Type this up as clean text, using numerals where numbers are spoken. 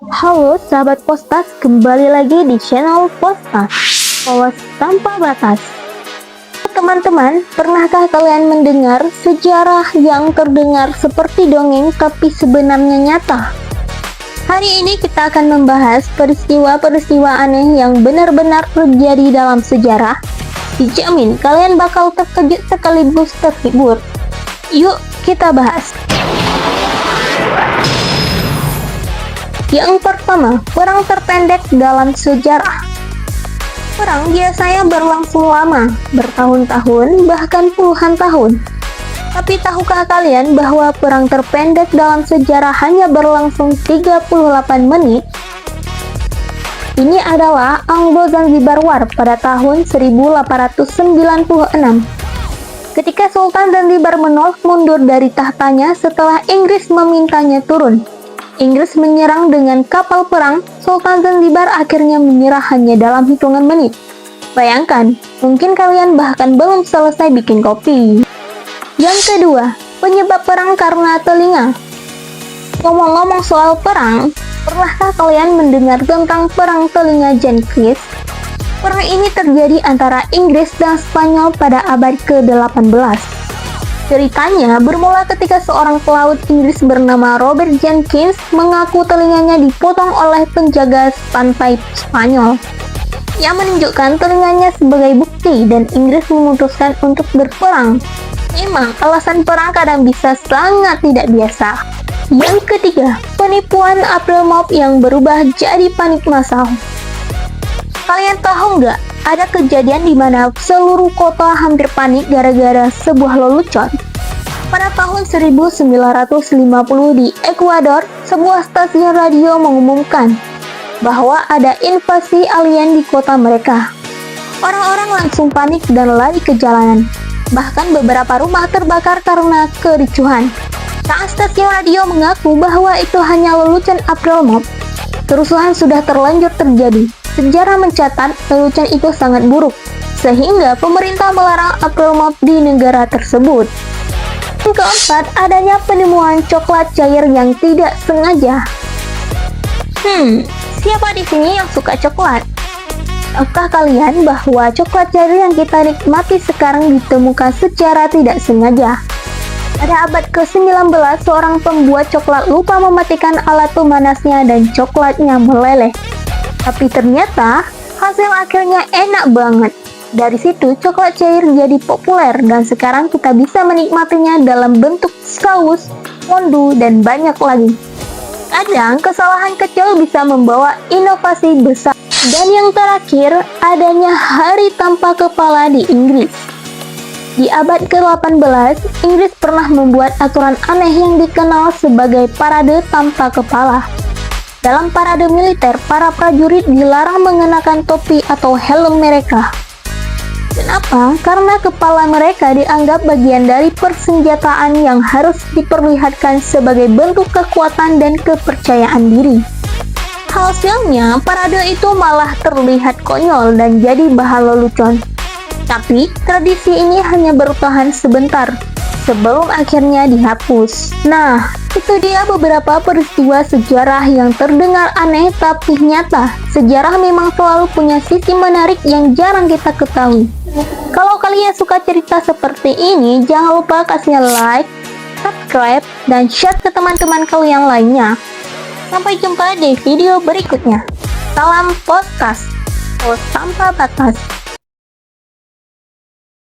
Halo sahabat Postas, kembali lagi di channel Postas, Polos Tanpa Batas. Teman-teman, pernahkah kalian mendengar sejarah yang terdengar seperti dongeng tapi sebenarnya nyata? Hari ini kita akan membahas peristiwa-peristiwa aneh yang benar-benar terjadi dalam sejarah. Dijamin kalian bakal terkejut sekaligus terhibur. Yuk kita bahas. Yang pertama, perang terpendek dalam sejarah. Perang biasanya berlangsung lama, bertahun-tahun, bahkan puluhan tahun. Tapi tahukah kalian bahwa perang terpendek dalam sejarah hanya berlangsung 38 menit? Ini adalah Anglo-Zanzibar War pada tahun 1896. Ketika Sultan Zanzibar menolak mundur dari tahtanya setelah Inggris memintanya turun. Inggris menyerang dengan kapal perang, Sultan Zanzibar akhirnya menyerah hanya dalam hitungan menit. Bayangkan, mungkin kalian bahkan belum selesai bikin kopi. Yang kedua, penyebab perang karena telinga. Ngomong-ngomong soal perang, pernahkah kalian mendengar tentang perang telinga Jenkins? Perang ini terjadi antara Inggris dan Spanyol pada abad ke-18. Ceritanya bermula ketika seorang pelaut Inggris bernama Robert Jenkins mengaku telinganya dipotong oleh penjaga pantai Spanyol. Yang menunjukkan telinganya sebagai bukti dan Inggris memutuskan untuk berperang. Memang alasan perang kadang bisa sangat tidak biasa. Yang ketiga, penipuan April Mop yang berubah jadi panik massal. Kalian tahu nggak, ada kejadian di mana seluruh kota hampir panik gara-gara sebuah lelucon. Pada tahun 1950 di Ekuador, sebuah stasiun radio mengumumkan bahwa ada invasi alien di kota mereka. Orang-orang langsung panik dan lari ke jalanan. Bahkan beberapa rumah terbakar karena kericuhan. Saat stasiun radio mengaku bahwa itu hanya lelucon April Mop, kerusuhan sudah terlanjur terjadi. Sejarah mencatat lelucon itu sangat buruk, sehingga pemerintah melarang April Mop di negara tersebut. Yang keempat, adanya penemuan coklat cair yang tidak sengaja. Siapa di sini yang suka coklat? Tahukah kalian bahwa coklat cair yang kita nikmati sekarang ditemukan secara tidak sengaja? Pada abad ke-19, seorang pembuat coklat lupa mematikan alat pemanasnya dan coklatnya meleleh. Tapi ternyata hasil akhirnya enak banget. Dari situ coklat cair jadi populer dan sekarang kita bisa menikmatinya dalam bentuk saus, fondue, dan banyak lagi. Kadang kesalahan kecil bisa membawa inovasi besar. Dan yang terakhir, adanya hari tanpa kepala di Inggris. Di abad ke-18, Inggris pernah membuat aturan aneh yang dikenal sebagai parade tanpa kepala. Dalam parade militer, para prajurit dilarang mengenakan topi atau helm mereka. Kenapa? Karena kepala mereka dianggap bagian dari persenjataan yang harus diperlihatkan sebagai bentuk kekuatan dan kepercayaan diri. Hasilnya, parade itu malah terlihat konyol dan jadi bahan lelucon. Tapi, tradisi ini hanya bertahan sebentar, sebelum akhirnya dihapus. Nah, itu dia beberapa peristiwa sejarah yang terdengar aneh tapi nyata. Sejarah memang selalu punya sisi menarik yang jarang kita ketahui. Kalau kalian suka cerita seperti ini, jangan lupa kasih like, subscribe, dan share ke teman-teman kalian lainnya. Sampai jumpa di video berikutnya. Salam Postas, Polos Tanpa Batas.